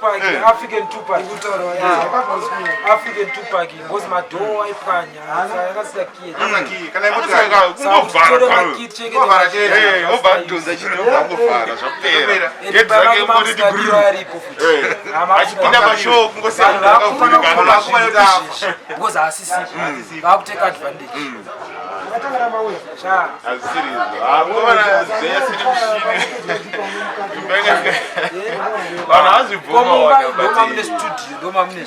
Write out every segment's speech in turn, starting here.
Tupac, African Tupac. African Tupac, ngozi madoo ayiphanya. Akasika kid. Kana imotaka Ngofara kid cheke. Obadonza chino ngofara zvapera. Yedzake muri degree. Achipinda mashow kungosenda akafunika kumayota. Because asisi. Vakuteka advantage. Sha. Serious. Akubona zeyasini mshini. Bana azivuma wona but ndoma mune studio ndoma mune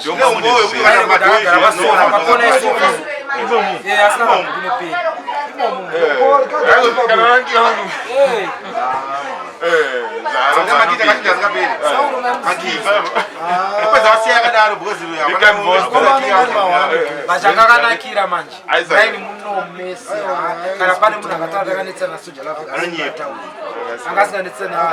vachakanakira manje aini munomesi kana pane munhu akatata kanetsana soja lavo angasinganetsana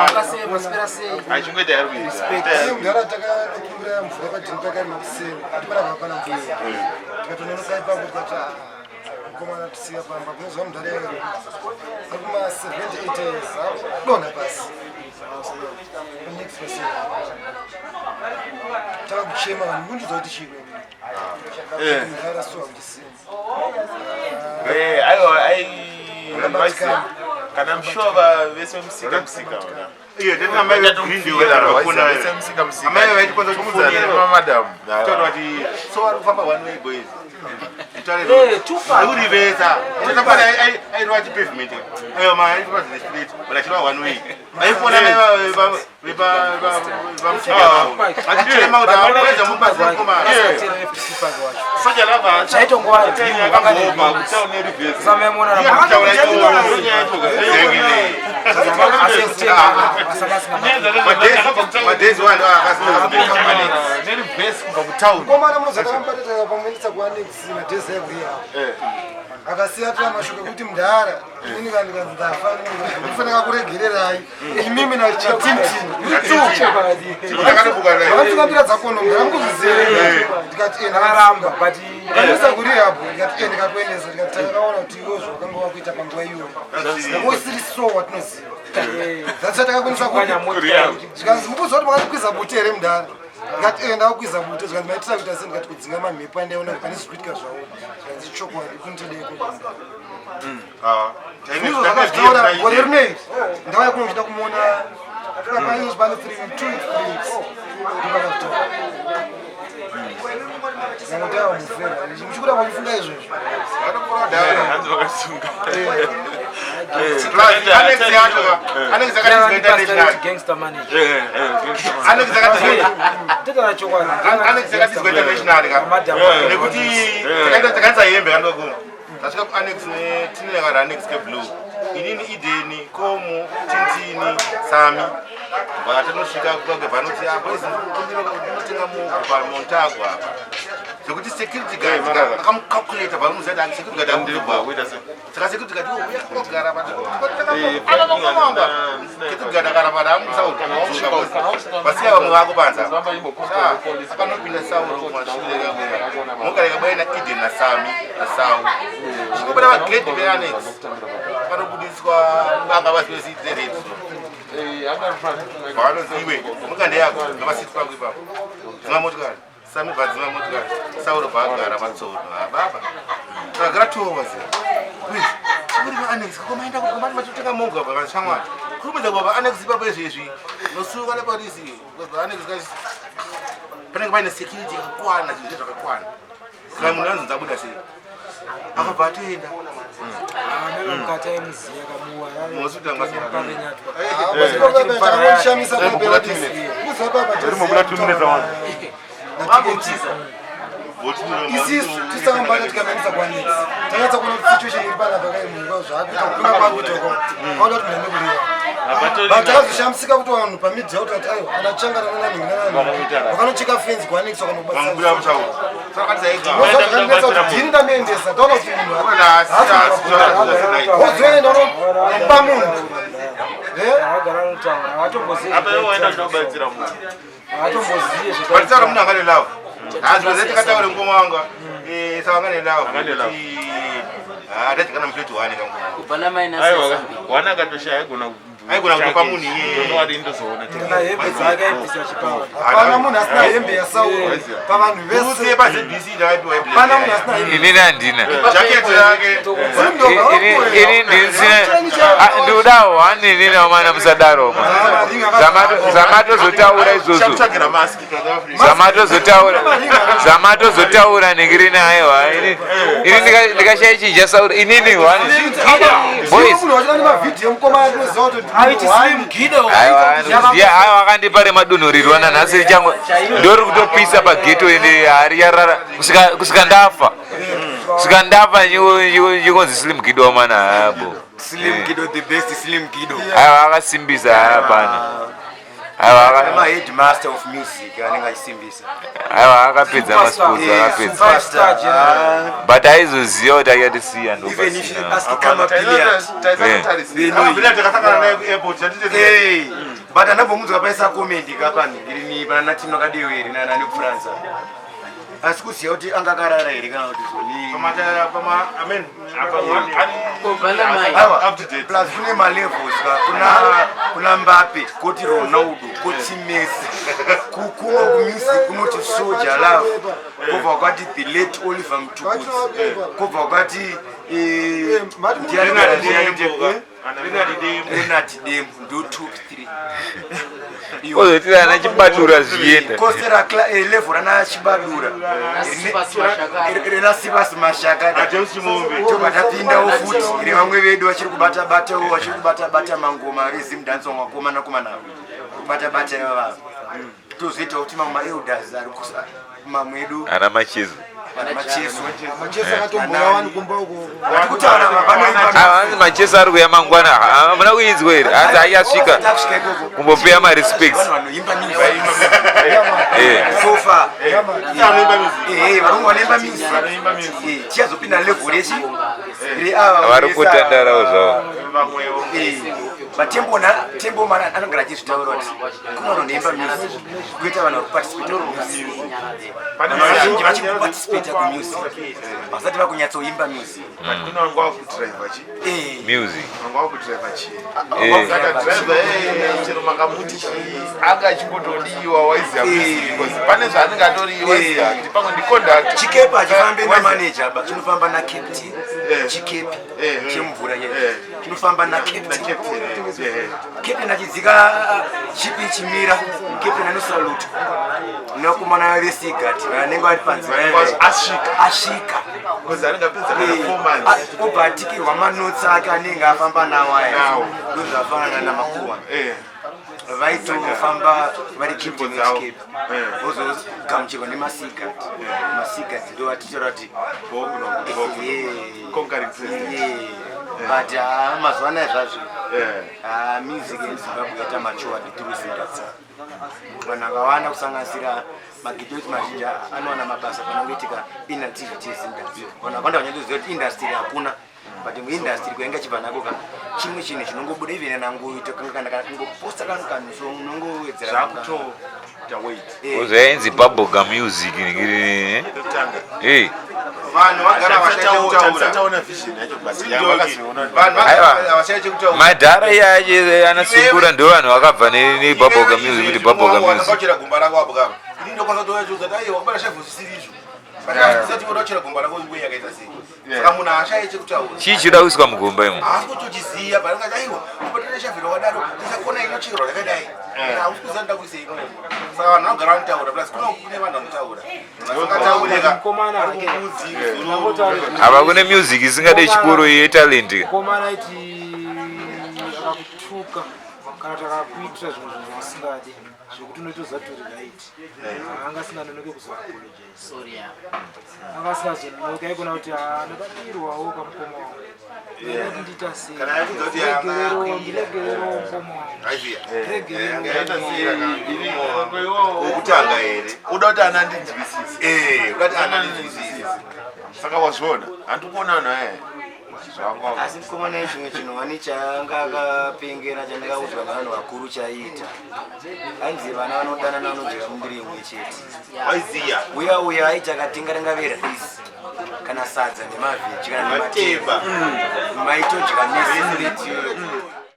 akasemaspera sei achingweda yari respect mugara takakumbira mvura padini pakari makuseni atipara kapana mvura tikatononokai papo tikata komana tisiya pamba kunozva mudhara yero akuma 78 years akudonha pasi next person takakuchema vanhu mundiudza kuti chiko mudhara suwa kuchisini aiwa kana mshova vese msika ona iyo tena mai vetu wela kuna vese msika mai vetu kwanza kumudza madam toto ati so ari kufamba one way boys uri vesa ina pala ai right pavement ayo mai it was the street but actually one way ai fona va msika ati chema uta kweza mupasi kuma soja lava chaito ngwara yakangomba kutaone rivesi samemona na madezi wanu nerivesi kubva kutauni komana munozakakambatata pamwenisa kuanexi madhezi yakuya akasiya tira mashuka kuti mudhara ini kandikandafa kufanira kuregererai imimi nachitimtimvakatikambira dzakono ndaramukuzizere ndikati ndakaramba but kanisa kurihapo ndikati ndikatoendesa ndikati takakaona kuti iwo zvakanga wakuita panguva iyoyo usiri so watinoziva dzati takakwanisa zvikanzi mukuziva kuti makatokwiza bute here mudhara ndikati ndakakwiza bute zvikanzi maitira kuita se ndikati kudzinga mamhepo andaona kuti pane zvikuitika zvavo zvikanzi chokwadi kunitodeko izvo zvakazvitaura gore rinei ndauya kuno ndichida kumuona paizvozvi pane 2 weeks ndipakazvitaura namutawa mufera muchikuda kwachifunga izvozvo gangster manager nekuti takanisa hembe kandokuma tasvika kuannex tinekara annex keblue inini ideni komu tintini sami vatanosvika kukagebva noti apa inotenga mupamontago apa zvekuti security guard akamucalculata vanozati ani security guard amudiribwa saka security guard uyakogara security guard akarapata amusaudzuka vasiya vamwe vako panza akanopinda sauro mashure mokareka baina iden nasami nasau chikobuda vagedhi veannex vanobudiswa vanga vasivesidzereti vanonziwe mukande yako ngavasiti pangu ipapo dzima motikari sami bvadzima motikari sauro bhaagara matsono baba takagara 2 hours kuri vaannex komaenda kuti komati machitotenga mongo apa vanshamwari kurumidza kuva vaannex ipapo izvezvi nosuka neparisi vaannex panenge paine security yakakwana zvinhu zvakakwana saka munhu anzi ndabuda sei akabva atoenda isisu tisakambata tikamanyisa kwanex takatsa kuona kuti situation iri panapa kaimunga zvakuita kupinga kwakutoko kauda kuti mhende kuriva but takazoshamsika kuti vanhu pamidhia kuti ati aiwa anachangana nanani wakanocheka fenzi kwanex wakanobatsaaadini ndamuendesa taona kuti munhu ozoenda unopa munhu atomboziye munhu anganelava hazvazeti kataure ngoma wanga saka anganelava adadikana mufeti wane kangoma kupana maina sasa wana akatoshaya gona aigona kutopa munhu iyeye na hembe dzake aibvisa chipawa. Hapana munhu asina hembe yaSauro pavanhu vese. usiye pazBC ndaipiwa Hapana munhu asina hembe. Inini handina. jaketi yake Ini ndisina ndiudawo hanini wamana musadaro zamatozotaura izvozvo chakutsvagira maski zamatozotaura ningirina aiwa ini ndikashayichinja Sauro inini boys aiwa akandipa remadonhorirwa nanhasi richangu ndori kutopisa pageto ende hariyarara kusika ndafa nyikonzi Slim Kido wamana habo Slim Kido the best Slim Kido. aiwa akasimbisa hapana I'm a headmaster of music anenge achisimbisa. aiwa akapedza masports akapedza but aizoziva kuti akatisiya Even if you ask Kama Billiard. takasangana naye kuairport Hey, but anabomuzwa paisa comment kapani irini pana natino kadeweri nani kuFrance. Asikusiya kuti angakarara here kana kuti zoni. Plus kune malevels kuna Mbappe, koti Ronaldo, koti Messi. Kuno music kunoti Soldier Love. Kubva kwati the late Oliver Mtukudzi. Kubva kwati Renard Dem do took 3. ozotira anachibatura zvienda Kosera level rana chibadura. Rena Sivas Mashaka. Topatapinda ufuti ine vamwe vedu vachiri kubata mangoma ezimdanso mwakomana komana kubata yava. Tozoita kuti mamwe elders ari kusa mamwedu ana machezo hanzi macheso ari kuya mangwana hamuna kuinzwa here hanzi aiyasvika kumbopeya marespects tichazopinda level rechi vari kutandarawo zvavo Tembo mana anogara achizvitaura kuti kunonoimba music kuita vanhu vari vazhinji vachiri kuparticipate kumusic vasati vakunyatsoimba music chero makamuti anga achimbotodiwa waiziva pane zvaanenge atoriwa kuti pamwe ndiconduct chikepe achifambe namanager chinofamba nakaptain chikepe chemvura chinofamba nakaptain achidzika chipi chimira captain anosaluta nevakomana vesigati vanenge vari panze asvika obva atikirwa manotsi ake anenge afamba nawo aya ndozvafanana namakuhwa vaitofamba vari captain vechikepe vozogamuchirwa nemasigati ndo vatichora kuti but mazuva anaya zvazvo music yezimbabwe yaita machuwa vitrusindatsa vanhu vakawanda kusanganisira magidoti mazhinji anowana mabasa panoitika inactivity yezimbabwe vanhu vakawanda vanyatoziva kuti industry hakuna but muindustry kuenga chibva nako chimwe chinhu chinongobuda even nangoita kana kungoposta kanukanu so unongowedzera uzainzi bubblegum music madhara iyaye anasungura ndo vanhu vakabva nebubblegum music kuti bubblegum music chii chida kuiswa mugomba imo apa kune music isingade chikoro yetalent kana takakuitira zvinhu zvaasingadi zvekuti unotoziva kuti right angasinganonoke kuzoapologize angasingazoninoka ikona kuti ndakadirwawo kamukoma wangu ndiita sei ndiregerero mukoma wangu okutanga here uda kuti ana ndinzwisise saka wazviona handikuona vanhu aya asi mukomana chimwe chinhu wani changa akapengera chandakaudzwa navanhu vakuru chaiita ainzi vana vanodanana vanodyira mundiri imwe chete uya aiti akatenga ranga verisi kana sadza nemavheji kana nematemba maitodya nesineti